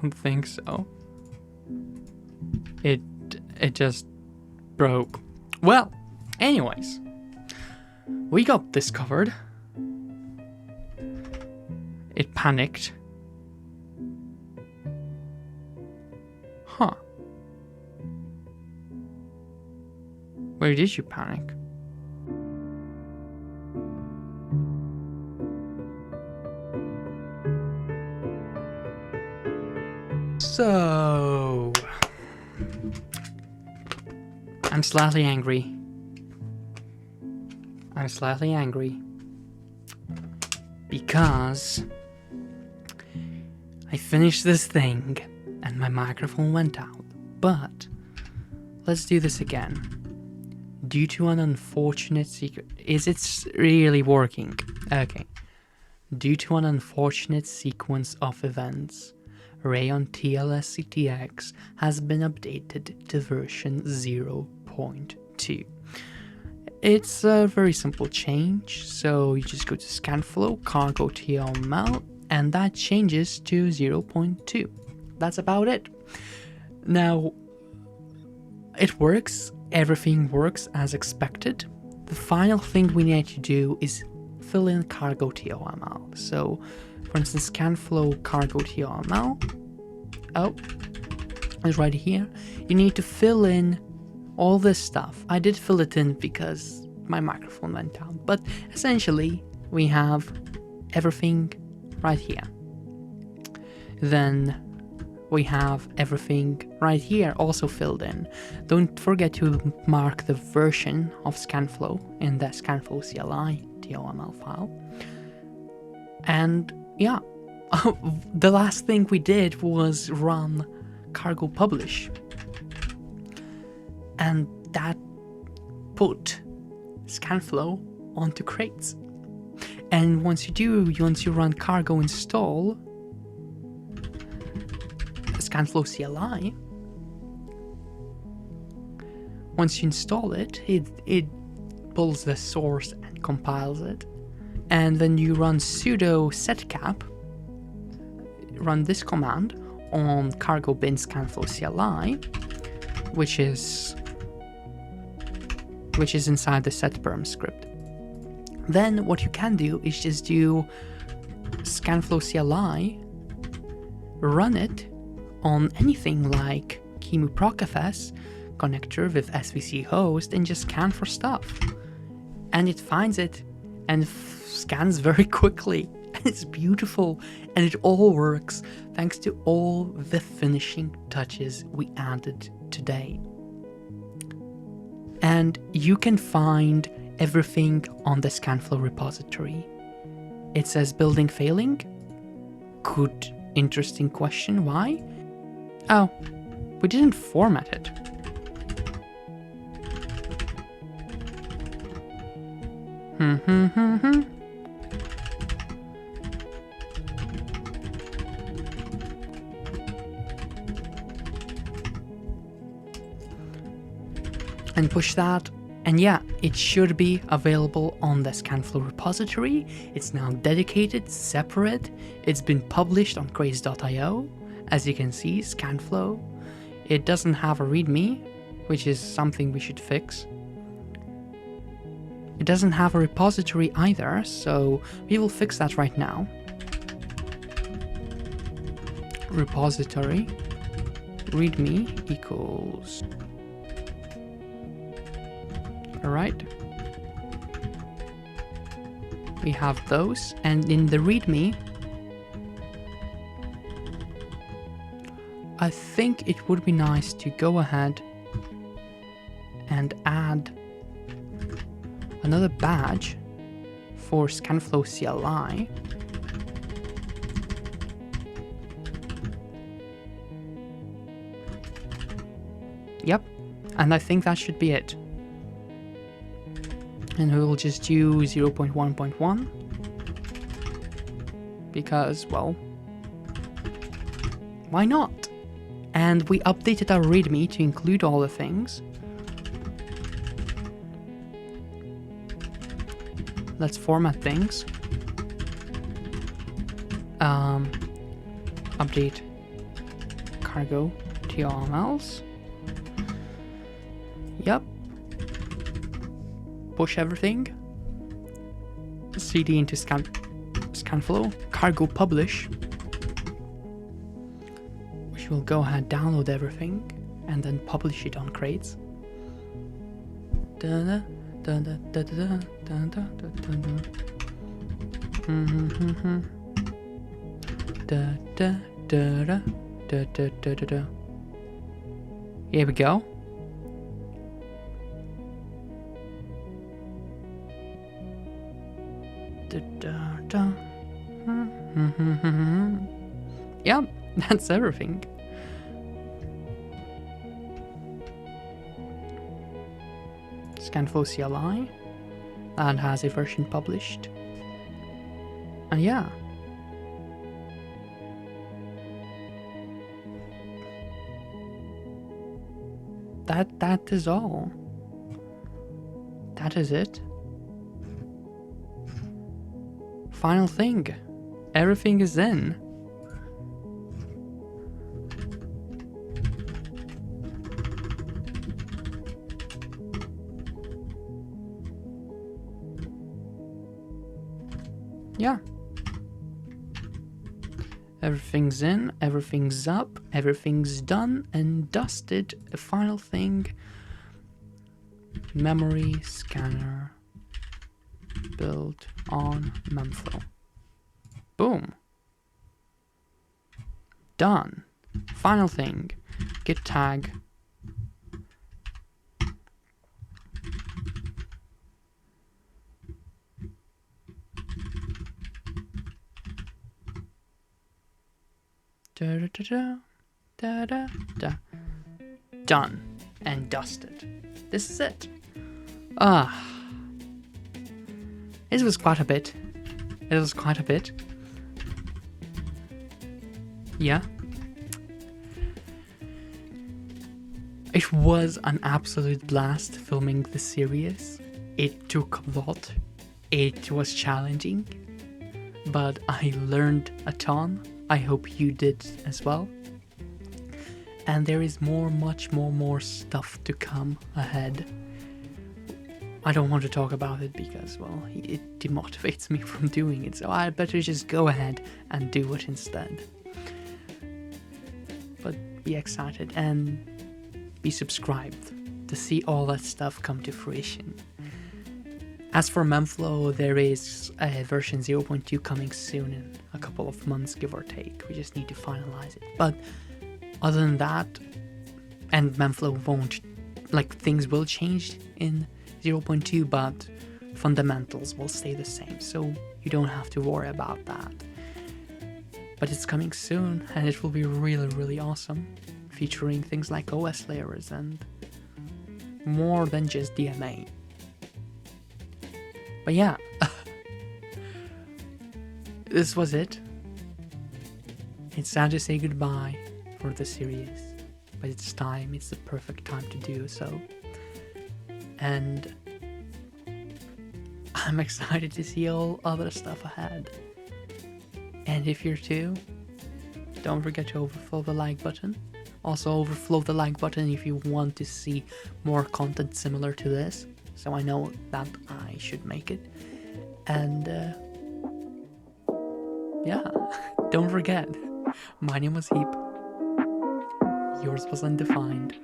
don't think so. It just broke. Well, anyways, we got this covered. It panicked. Huh. Where did you panic? So, I'm slightly angry. Because I finished this thing and my microphone went out. But let's do this again. Due to an unfortunate is it really working? Okay. Due to an unfortunate sequence of events, rayon-tlsctx has been updated to version 0.2. It's a very simple change, so you just go to scanflow, Cargo.toml, and that changes to 0.2. That's about it. Now, it works, everything works as expected. The final thing we need to do is fill in Cargo.toml. So, for instance, scanflow Cargo.toml. Oh, it's right here. You need to fill in all this stuff. I did fill it in because my microphone went down, but essentially we have everything right here. Then we have everything right here also filled in. Don't forget to mark the version of scanflow in the scanflow CLI .toml file. And yeah, the last thing we did was run cargo publish. And that put scanflow onto crates. And once you run cargo install scanflow CLI, once you install it, it pulls the source and compiles it. And then you run sudo setcap, run this command on cargo bin scanflow CLI, which is inside the setperm script. Then what you can do is just do scanflow CLI, run it on anything like QEMU procfs connector with svc host, and just scan for stuff. And it finds it and scans very quickly. And it's beautiful, and it all works thanks to all the finishing touches we added today. And you can find everything on the scanflow repository. It says building failing. Good, interesting question. Why? Oh, we didn't format it. And push that, and yeah, it should be available on the scanflow repository. It's now dedicated, separate. It's been published on crates.io. As you can see, scanflow. It doesn't have a readme, which is something we should fix. It doesn't have a repository either, so we will fix that right now. Repository readme equals. Alright. We have those, and in the readme, I think it would be nice to go ahead and add another badge for scanflow CLI. Yep, and I think that should be it. And we will just do 0.1.1 because, well, why not? And we updated our readme to include all the things. Let's format things. Update Cargo.tomls. Yep. Push everything. CD into scanflow. Cargo publish. Which will go ahead, download everything, and then publish it on crates. Da da da da da da da da da. Da da da da da da da da da. Here we go. Da da da. Yep, that's everything. Scanflow CLI, and has a version published. And yeah. That is all. That is it. Final thing. Everything is in. Yeah. Everything's in, everything's up, everything's done and dusted. The final thing, memory scanner built on memflow. Boom. Done. Final thing, git tag da da da da da da. Done and dusted. This is it. It was quite a bit. It was quite a bit. Yeah. It was an absolute blast filming the series. It took a lot. It was challenging, but I learned a ton. I hope you did as well. And there is much more stuff to come ahead. I don't want to talk about it because, well, it demotivates me from doing it, so I better just go ahead and do it instead. But be excited and be subscribed to see all that stuff come to fruition. As for memflow, there is a version 0.2 coming soon in a couple of months, give or take. We just need to finalize it. But other than that, and memflow won't, like, things will change in 0.2, but fundamentals will stay the same, so you don't have to worry about that. But it's coming soon, and it will be really awesome, featuring things like OS layers and more than just DMA. But yeah, this was it. It's sad to say goodbye for the series, but it's time, it's the perfect time to do so. And I'm excited to see all other stuff ahead. And if you're too, don't forget to overflow the like button. Also overflow the like button if you want to see more content similar to this, so I know that I should make it. And yeah, don't forget, my name was Heap, yours was Undefined.